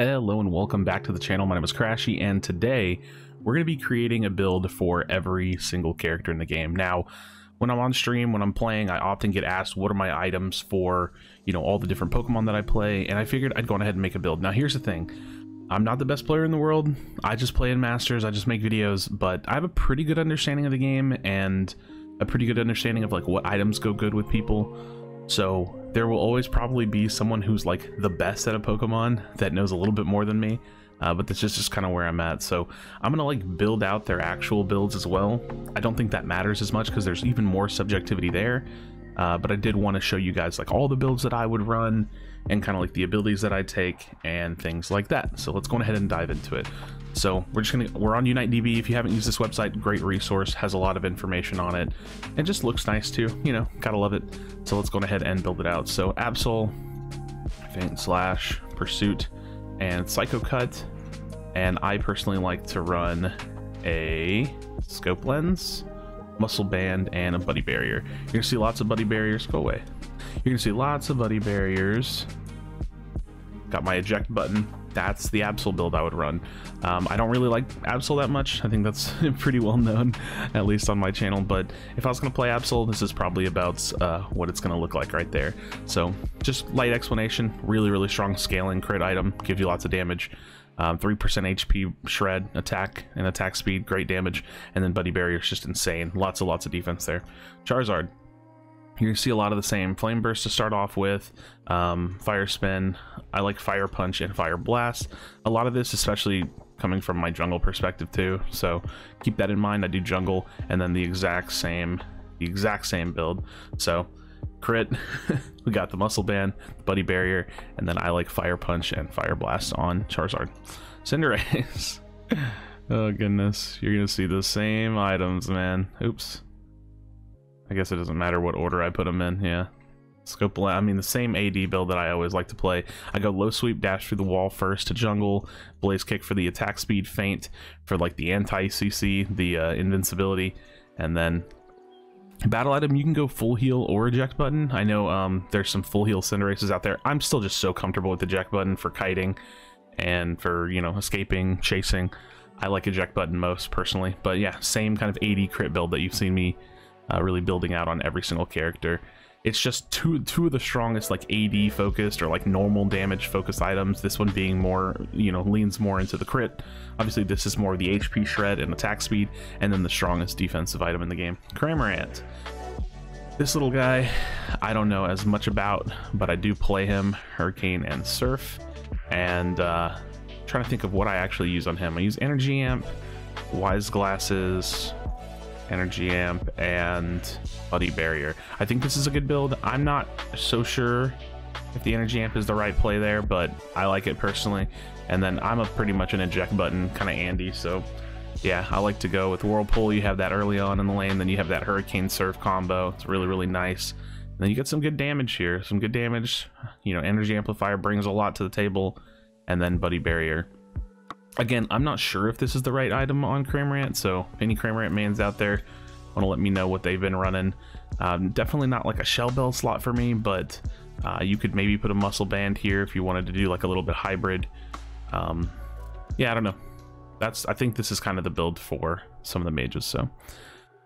Hello and welcome back to the channel. My name is Krashy, and today we're going to be creating a build for every single character in the game. Now, when I'm on stream, when I'm playing, I often get asked what are my items for, all the different Pokemon that I play, and I figured I'd go ahead and make a build. Now, here's the thing. I'm not the best player in the world. I just play in Masters, I just make videos, but I have a pretty good understanding of the game and a pretty good understanding of what items go good with people. So there will always probably be someone who's the best at a Pokemon that knows a little bit more than me, but that's just kind of where I'm at. So I'm gonna build out their actual builds as well. I don't think that matters as much because there's even more subjectivity there, but I did want to show you guys all the builds that I would run and kind of the abilities that I take and things like that. So let's go ahead and dive into it. So we're on UniteDB. If you haven't used this website, great resource, has a lot of information on it, and just looks nice too, gotta love it. So let's go ahead and build it out. So Absol, Faint Slash, Pursuit, and Psycho Cut, and I personally like to run a Scope Lens, Muscle Band, and a Buddy Barrier. You're gonna see lots of Buddy Barriers. Go away. You're gonna see lots of Buddy Barriers. Got my eject button. That's the Absol build I would run. I don't really like Absol that much. I think that's pretty well known, at least on my channel. But if I was going to play Absol, this is probably about what it's going to look like right there. So just light explanation. Really, really strong scaling crit item. Gives you lots of damage. 3% HP shred, attack, and attack speed. Great damage. And then Buddy Barrier is just insane. Lots of defense there. Charizard. You're gonna see a lot of the same. Flame Burst to start off with, Fire Spin. I like Fire Punch and Fire Blast. A lot of this, especially coming from my jungle perspective too, so keep that in mind. I do jungle, and then the exact same build. So crit, we got the Muscle Band, the Buddy Barrier, and then I like Fire Punch and Fire Blast on Charizard. Cinderace. Oh goodness, you're gonna see the same items, man. Oops. I guess it doesn't matter what order I put them in, yeah. Scope, I mean, the same AD build that I always like to play. I go low sweep, dash through the wall first to jungle, blaze kick for the attack speed, feint for the anti-CC, the invincibility, and then battle item, you can go full heal or eject button. I know there's some full heal Cinderaces out there. I'm still just so comfortable with eject button for kiting and for, escaping, chasing. I like eject button most personally, but yeah, same kind of AD crit build that you've seen me really building out on every single character. It's just two of the strongest AD focused or normal damage focused items. This one being more, leans more into the crit. Obviously this is more of the HP shred and attack speed, and then the strongest defensive item in the game. Cramorant. This little guy, I don't know as much about, but I do play him Hurricane and Surf, and trying to think of what I actually use on him. I use Energy Amp, Wise Glasses, Energy Amp, and Buddy Barrier. I think this is a good build. I'm not so sure if the Energy Amp is the right play there, but I like it personally. And then I'm pretty much an eject button kind of Andy, so yeah, I like to go with Whirlpool. You have that early on in the lane, then you have that Hurricane Surf combo. It's really nice. And then you get some good damage here. Some good damage. Energy Amplifier brings a lot to the table, and then Buddy Barrier. Again, I'm not sure if this is the right item on Cramorant, so if any Cramorant mans out there want to let me know what they've been running. Definitely not a Shell Bell slot for me, but you could maybe put a Muscle Band here if you wanted to do a little bit hybrid. Yeah, I don't know. I think this is kind of the build for some of the mages. So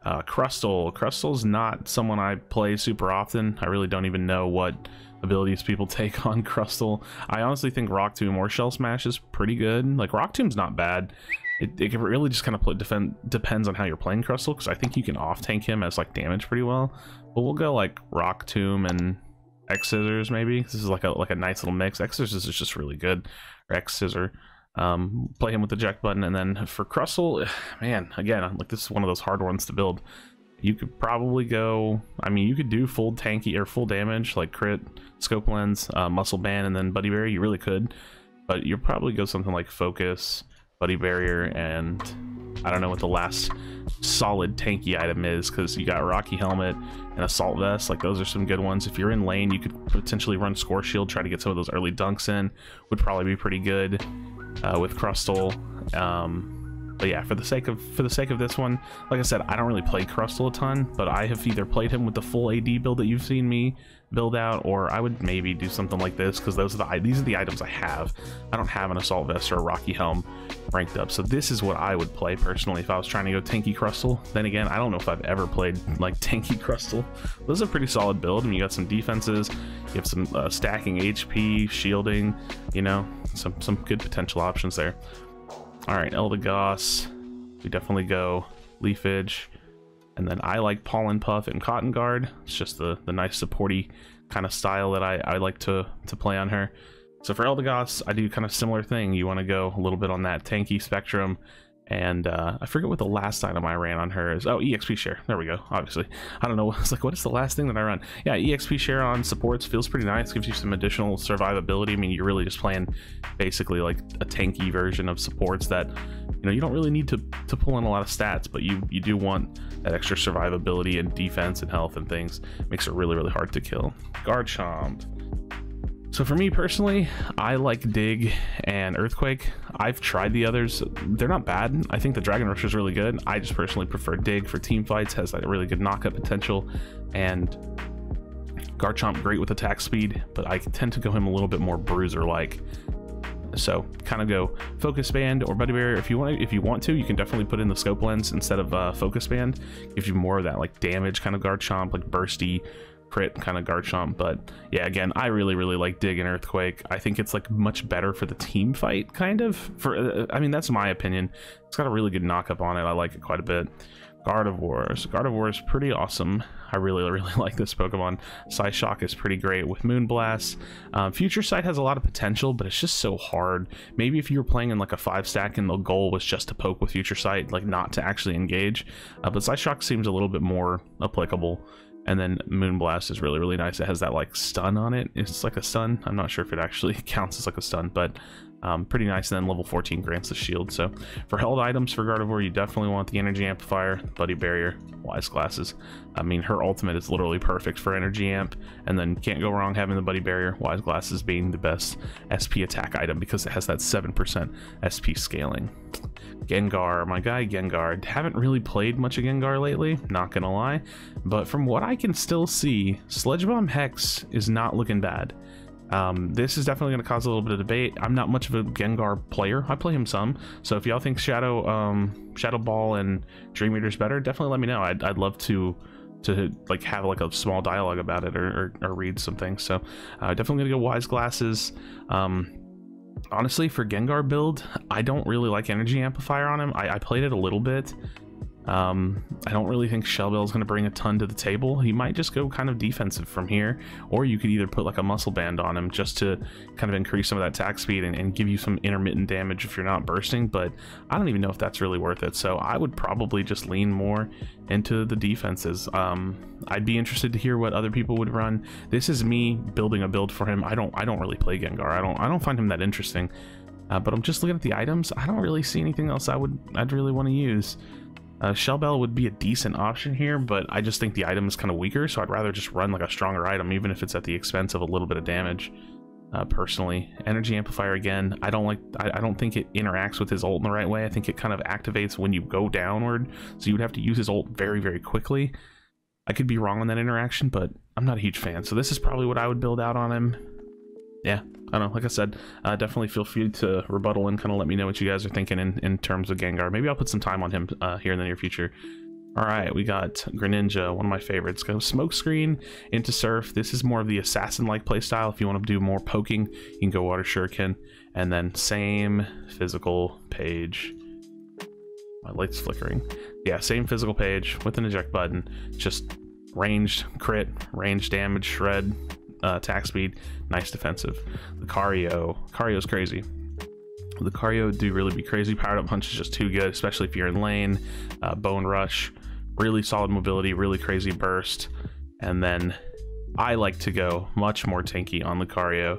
Crustle. Crustle's not someone I play super often. I really don't even know what abilities people take on Crustle. I honestly think Rock Tomb or Shell Smash is pretty good. Rock Tomb's not bad. It really just kind of depends on how you're playing Crustle, because I think you can off tank him as damage pretty well. But we'll go Rock Tomb and X Scissors maybe. This is like a nice little mix. X Scissors is just really good, or X Scissor. Play him with the eject button, and then for Crustle, man, again, this is one of those hard ones to build. You could probably go, I mean, you could do full tanky or full damage, crit, Scope Lens, Muscle Band, and then Buddy Barrier. You really could, but you'll probably go something like Focus, Buddy Barrier, and I don't know what the last solid tanky item is, because you got Rocky Helmet and Assault Vest. Those are some good ones. If you're in lane, you could potentially run Score Shield, try to get some of those early dunks in. Would probably be pretty good with Crustle. But yeah, for the sake of this one, like I said, I don't really play Crustle a ton, but I have either played him with the full AD build that you've seen me build out, or I would maybe do something like this, because these are the items I have. I don't have an Assault Vest or a Rocky Helm ranked up, so this is what I would play personally if I was trying to go tanky Crustle. Then again, I don't know if I've ever played like tanky Crustle. This is a pretty solid build. I mean, you got some defenses, you have some stacking HP, shielding, you know, some good potential options there. All right, Eldegoss, we definitely go Leafage. And then I like Pollen Puff and Cotton Guard. It's just the nice supporty kind of style that I like to play on her. So for Eldegoss, I do kind of similar thing. You want to go a little bit on that tanky spectrum. And I forget what the last item I ran on her is. Oh, EXP share. There we go. Obviously, I don't know. It's like, what is the last thing that I run? Yeah, EXP share on supports feels pretty nice. Gives you some additional survivability. I mean, you're really just playing basically like a tanky version of supports that, you know, you don't really need to pull in a lot of stats, but you do want that extra survivability and defense and health and things. Makes it really, really hard to kill. Garchomp. So for me personally, I like Dig and Earthquake. I've tried the others. They're not bad. I think the Dragon Rush is really good. I just personally prefer Dig for team fights. Has like a really good knockup potential. And Garchomp, great with attack speed, but I tend to go him a little bit more bruiser-like. So kind of go Focus Band or Buddy Barrier if you want to. You can definitely put in the Scope Lens instead of Focus Band. Gives you more of that like damage kind of Garchomp, like bursty crit kind of Garchomp. But yeah, again, I really like Dig and Earthquake. I think it's like much better for the team fight kind of. For I mean, that's my opinion. It's got a really good knockup on it. I like it quite a bit. Gardevoir. So Gardevoir is pretty awesome. I really like this Pokemon. Psyshock is pretty great with Moonblast. Future Sight has a lot of potential, but it's just so hard. Maybe if you were playing in like a 5-stack and the goal was just to poke with Future Sight, like not to actually engage. But Psyshock seems a little bit more applicable. And then Moonblast is really nice. It has that like stun on it. It's like a stun. I'm not sure if it actually counts as like a stun, but pretty nice. And then level 14 grants the shield. So for held items for Gardevoir, you definitely want the Energy Amplifier, Buddy Barrier, Wise Glasses. I mean, her ultimate is literally perfect for Energy Amp, and then can't go wrong having the Buddy Barrier, Wise Glasses being the best SP attack item because it has that 7% SP scaling. Gengar, my guy Gengar. Haven't really played much of Gengar lately, not gonna lie, but from what I can still see, Sludge Bomb Hex is not looking bad. This is definitely going to cause a little bit of debate. I'm not much of a Gengar player. I play him some, so if y'all think Shadow Ball and Dream Eater's better, definitely let me know. I'd love to like have like a small dialogue about it or read some things. So definitely gonna go Wise Glasses. Honestly, for Gengar build, I don't really like Energy Amplifier on him. I played it a little bit. I don't really think Shell Bell is going to bring a ton to the table. He might just go kind of defensive from here, or you could either put like a muscle band on him just to kind of increase some of that attack speed and give you some intermittent damage if you're not bursting, but I don't even know if that's really worth it. So I would probably just lean more into the defenses. I'd be interested to hear what other people would run. This is me building a build for him. I don't really play Gengar. I don't find him that interesting. But I'm just looking at the items. I don't really see anything else I'd really want to use. Shell Bell would be a decent option here, but I just think the item is kind of weaker, so I'd rather just run like a stronger item, even if it's at the expense of a little bit of damage. Personally, Energy Amplifier again, I don't think it interacts with his ult in the right way. I think it kind of activates when you go downward, so you would have to use his ult very quickly. I could be wrong on that interaction, but I'm not a huge fan, so this is probably what I would build out on him. Yeah, I don't know, like I said, definitely feel free to rebuttal and kind of let me know what you guys are thinking in terms of Gengar. Maybe I'll put some time on him here in the near future. All right, we got Greninja, one of my favorites. Go Smokescreen into Surf. This is more of the assassin-like playstyle. If you want to do more poking, you can go Water Shuriken. And then same physical page. My light's flickering. Yeah, same physical page with an eject button. Just ranged crit, ranged damage, shred, attack speed, nice defensive. Lucario's crazy. Lucario do really be crazy. Powered up punch is just too good, especially if you're in lane. Bone Rush, really solid mobility, really crazy burst. And then I like to go much more tanky on Lucario.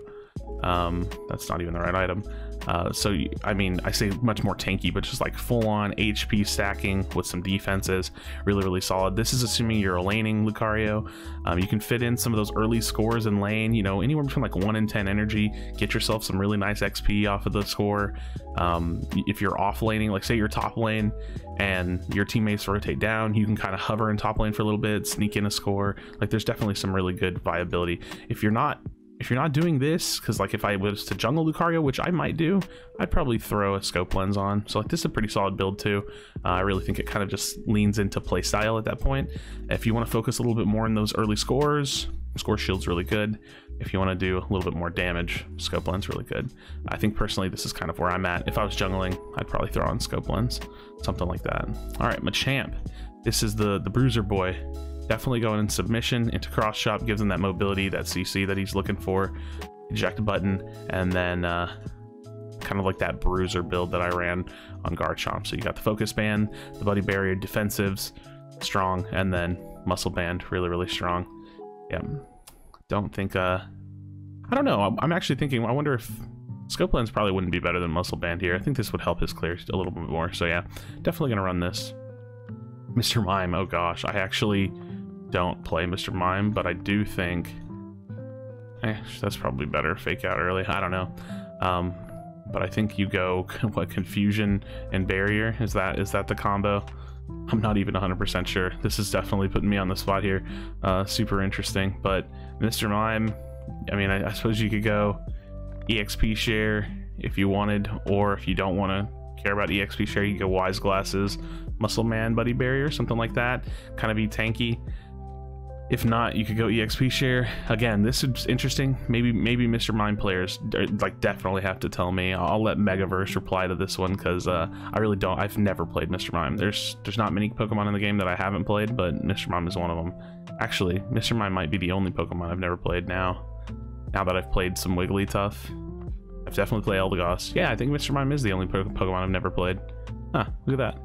That's not even the right item. I mean, I say much more tanky, but just like full-on HP stacking with some defenses, really solid. This is assuming you're a laning Lucario. You can fit in some of those early scores in lane, you know, anywhere between like 1 and 10 energy, get yourself some really nice XP off of the score. If you're off laning, like say you're top lane and your teammates rotate down, you can kind of hover in top lane for a little bit, sneak in a score. Like there's definitely some really good viability. If you're not doing this, because like if I was to jungle Lucario, which I might do, I'd probably throw a scope lens on. So like this is a pretty solid build too. I really think it kind of just leans into play style at that point. If you want to focus a little bit more on those early scores, score shield's really good. If you want to do a little bit more damage, scope lens really good. I think personally this is kind of where I'm at. If I was jungling, I'd probably throw on scope lens, something like that. All right, Machamp. This is the bruiser boy. Definitely going in submission into cross chop, gives him that mobility, that CC that he's looking for. Eject button, and then kind of like that bruiser build that I ran on Garchomp. So you got the focus band, the buddy barrier, defensives, strong, and then muscle band, really strong. Yeah, don't think I don't know. I'm actually thinking, I wonder if scope lens probably wouldn't be better than muscle band here. I think this would help his clear a little bit more. So yeah, definitely gonna run this. Mr. Mime, oh gosh, I actually don't play Mr. Mime, but I do think that's probably better. Fake out early, I don't know. But I think you go what, confusion and barrier, is that the combo? I'm not even 100% sure. This is definitely putting me on the spot here. Super interesting. But Mr. Mime, I mean, I suppose you could go EXP share if you wanted, or if you don't want to care about EXP share, you go wise glasses, muscle man, buddy barrier, something like that, kind of be tanky. If not, you could go EXP share. Again, this is interesting. Maybe Mr. Mime players like definitely have to tell me. I'll let Megaverse reply to this one, because I really don't. I've never played Mr. Mime. There's not many Pokemon in the game that I haven't played, but Mr. Mime is one of them. Actually, Mr. Mime might be the only Pokemon I've never played now that I've played some Wigglytuff. I've definitely played Eldegoss. Yeah, I think Mr. Mime is the only Pokemon I've never played. Huh, look at that.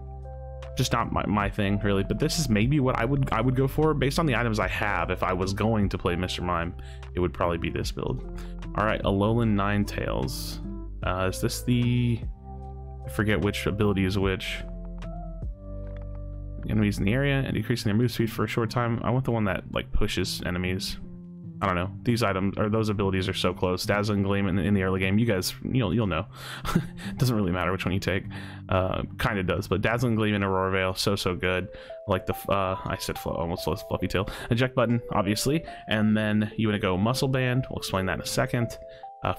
Just not my thing really, but this is maybe what I would go for based on the items I have. If I was going to play Mr. Mime, it would probably be this build. All right, Alolan Ninetales. Is this the, I forget which ability is which. Enemies in the area and decreasing their move speed for a short time. I want the one that like pushes enemies. I don't know. These items or those abilities are so close. Dazzling Gleam in the early game. You guys, you'll know. Doesn't really matter which one you take. Kind of does, but Dazzling Gleam and Aurora Veil, so good. Like the I said almost Fluffy Tail. Eject button, obviously, and then you want to go Muscle Band. We'll explain that in a second.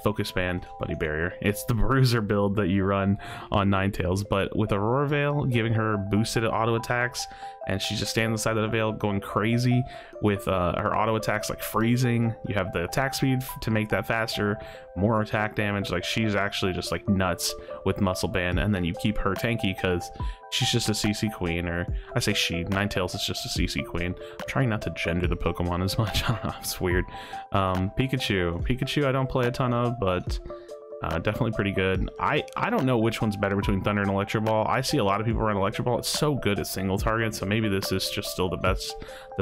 Focus Band, Buddy Barrier. It's the bruiser build that you run on Ninetales, but with Aurora Veil giving her boosted auto attacks, and she's just standing on the side of the veil going crazy with her auto attacks like freezing. You have the attack speed to make that faster, more attack damage. Like she's actually just like nuts with Muscle Band, and then you keep her tanky because she's just a CC queen, or I say she, Ninetales is just a CC queen. I'm trying not to gender the Pokemon as much. I don't know, it's weird. Pikachu I don't play a ton of, but definitely pretty good. I don't know which one's better between Thunder and Electro Ball. I see a lot of people run Electro Ball. It's so good at single target, so maybe this is just still the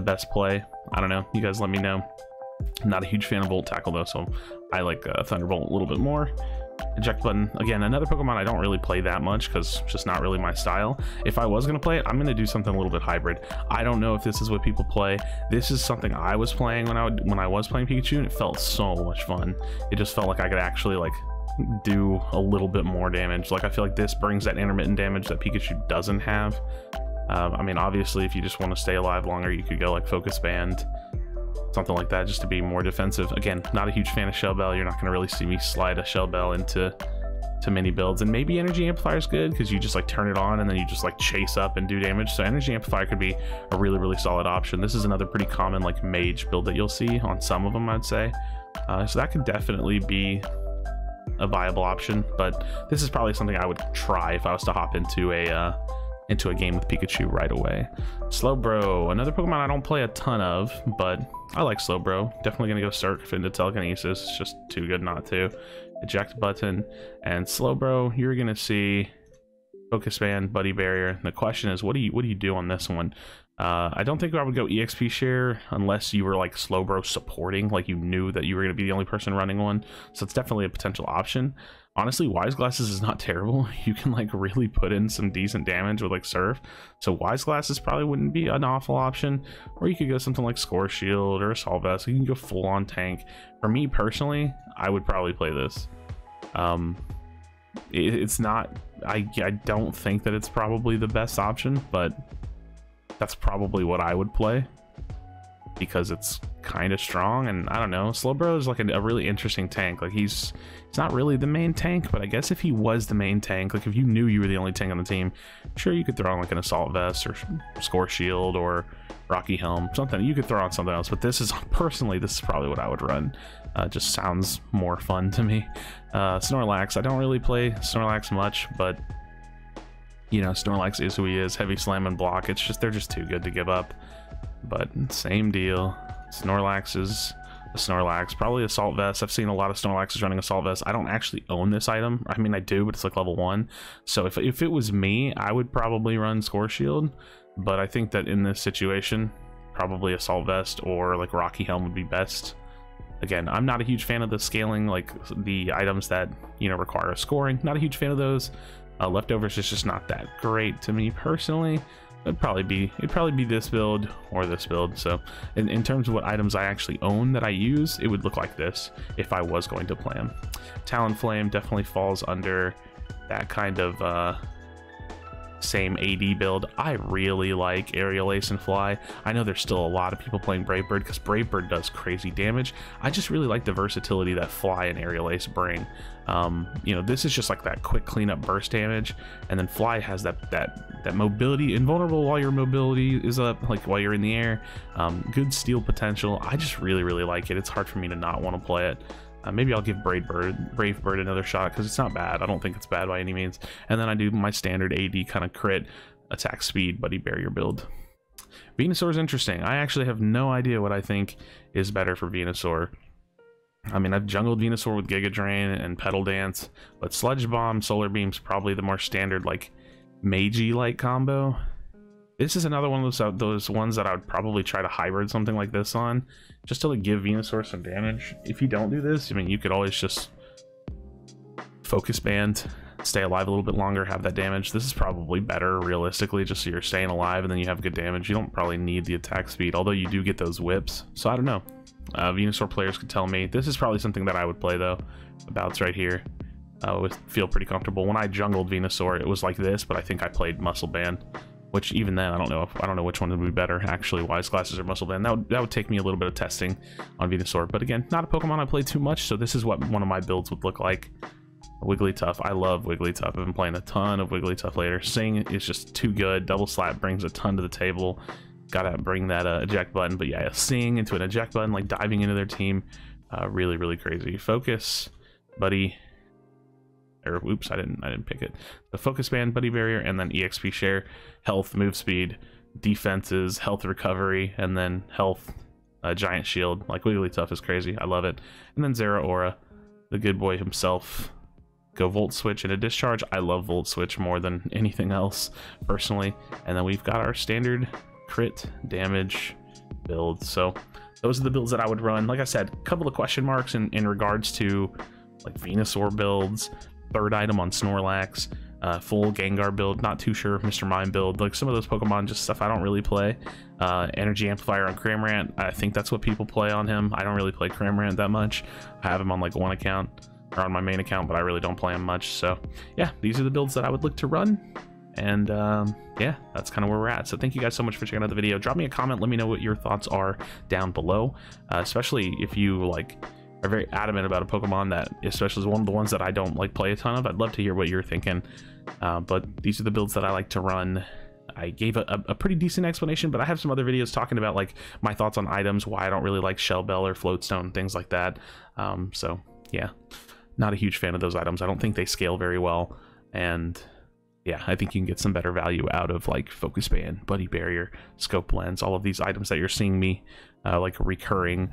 best play. I don't know, you guys let me know. I'm not a huge fan of Volt Tackle though, so I like Thunderbolt a little bit more. Eject button, again, another Pokemon I don't really play that much because it's just not really my style. If I was going to play it, I'm going to do something a little bit hybrid. I don't know if this is what people play. This is something I was playing when I was playing Pikachu, and it felt so much fun. It just felt like I could actually like do a little bit more damage. Like I feel like this brings that intermittent damage that Pikachu doesn't have. I mean, obviously if you just want to stay alive longer, you could go like Focus Band, something like that, just to be more defensive. Again, not a huge fan of Shell Bell. You're not going to really see me slide a Shell Bell into many builds. And maybe Energy Amplifier is good because you just like turn it on and then you just like chase up and do damage. So Energy Amplifier could be a really solid option. This is another pretty common like mage build that you'll see on some of them, I'd say. So that could definitely be a viable option, but this is probably something I would try if I was to hop into a game with Pikachu right away. Slowbro, another Pokemon I don't play a ton of, but I like Slowbro. Definitely gonna go Surf into Telekinesis. It's just too good not to. Eject button, and Slowbro, you're gonna see Focus Band, Buddy Barrier. The question is, what do you do on this one? I don't think I would go EXP share unless you were like Slowbro supporting, like you knew that you were gonna be the only person running one. So it's definitely a potential option. honestly, Wise Glasses is not terrible. You can like really put in some decent damage with like Surf. So Wise Glasses probably wouldn't be an awful option. Or you could go something like Score Shield or Assault Vest. You can go full on tank. For me personally, I would probably play this. It's not, I don't think that it's probably the best option, but that's probably what I would play because it's kind of strong. And I don't know, Slowbro is like a really interesting tank. Like he's not really the main tank, but I guess if he was the main tank, like if you knew you were the only tank on the team, sure, you could throw on like an Assault Vest or Score Shield or Rocky Helm, something. You could throw on something else, but this is personally, this is probably what I would run. Just sounds more fun to me. Snorlax, I don't really play Snorlax much, but you know, Snorlax is who he is. Heavy Slam and Block, it's just, they're just too good to give up. But same deal. Snorlax is a Snorlax, probably Assault Vest. I've seen a lot of Snorlaxes running Assault Vest. I don't actually own this item. I mean, I do, but it's like level 1. So if it was me, I would probably run Score Shield. But I think that in this situation, probably Assault Vest or like Rocky Helm would be best. Again, I'm not a huge fan of the scaling, like the items that, you know, require a scoring. Not a huge fan of those. Leftovers is just not that great to me personally. It'd probably be this build or this build. So in terms of what items I actually own that I use, it would look like this if I was going to play them. Talonflame definitely falls under that kind of same AD build. I really like Aerial Ace and Fly. I know there's still a lot of people playing Brave Bird because Brave Bird does crazy damage. I just really like the versatility that Fly and Aerial Ace bring. You know, this is just like that quick cleanup burst damage, and then Fly has that mobility, invulnerable while your mobility is up, like while you're in the air. Good steal potential. I just really like it. It's hard for me to not want to play it. Maybe I'll give Brave Bird another shot because it's not bad. I don't think it's bad by any means. And then I do my standard AD kind of crit, attack speed, buddy barrier build. Venusaur is interesting. I actually have no idea what I think is better for Venusaur. I mean, I've jungled Venusaur with Giga Drain and Petal Dance, but Sludge Bomb, Solar Beam's probably the more standard, like, Meiji-like combo. This is another one of those ones that I would probably try to hybrid something like this on, just to like give Venusaur some damage. If you don't do this, I mean, you could always just Focus Band, stay alive a little bit longer, have that damage. This is probably better, realistically, just so you're staying alive and then you have good damage. You don't probably need the attack speed, although you do get those whips. So I don't know. Venusaur players could tell me. This is probably something that I would play, though. The bouts right here. I would feel pretty comfortable. When I jungled Venusaur, it was like this, but I think I played Muscle Band. Which even then, I don't know which one would be better, actually, Wise Glasses or Muscle Band. That would take me a little bit of testing on Venusaur. But again, not a Pokemon I play too much, so this is what one of my builds would look like. Wigglytuff. I love Wigglytuff. I've been playing a ton of Wigglytuff later. Sing is just too good. Double Slap brings a ton to the table. Gotta bring that eject button. But yeah, Sing into an eject button, like diving into their team. Really crazy. Focus, Buddy. Or oops, I didn't pick it. The Focus Band, Buddy Barrier, and then EXP Share, Health, Move Speed, Defenses, Health Recovery, and then Health, Giant Shield. Like Wigglytuff is crazy. I love it. And then Zeraora, the good boy himself. Go Volt Switch and a Discharge. I love Volt Switch more than anything else, personally. And then we've got our standard crit damage build. So those are the builds that I would run. Like I said, a couple of question marks in regards to like Venusaur builds. Third item on Snorlax, full Gengar build, not too sure, Mr. Mime build, like some of those Pokemon, just stuff I don't really play. Energy Amplifier on Cramorant, I think that's what people play on him. I don't really play Cramorant that much. I have him on like one account, or on my main account, but I really don't play him much. So yeah, these are the builds that I would look to run. And yeah, that's kind of where we're at. So thank you guys so much for checking out the video. Drop me a comment, let me know what your thoughts are down below, especially if you like are very adamant about a Pokemon that especially is one of the ones that I don't like play a ton of. I'd love to hear what you're thinking. But these are the builds that I like to run. I gave a pretty decent explanation, but I have some other videos talking about like my thoughts on items, why I don't really like Shell Bell or Floatstone, things like that. So yeah, not a huge fan of those items. I don't think they scale very well, and yeah, I think you can get some better value out of like Focus Band, Buddy Barrier, Scope Lens, all of these items that you're seeing me like recurring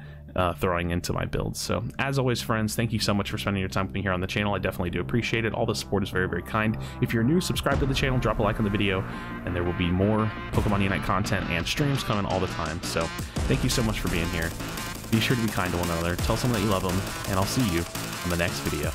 throwing into my builds. So as always, friends, thank you so much for spending your time with me here on the channel. I definitely do appreciate it. All the support is very kind. If you're new, subscribe to the channel, drop a like on the video, and there will be more Pokemon Unite content and streams coming all the time. So thank you so much for being here. Be sure to be kind to one another, tell someone that you love them, and I'll see you in the next video.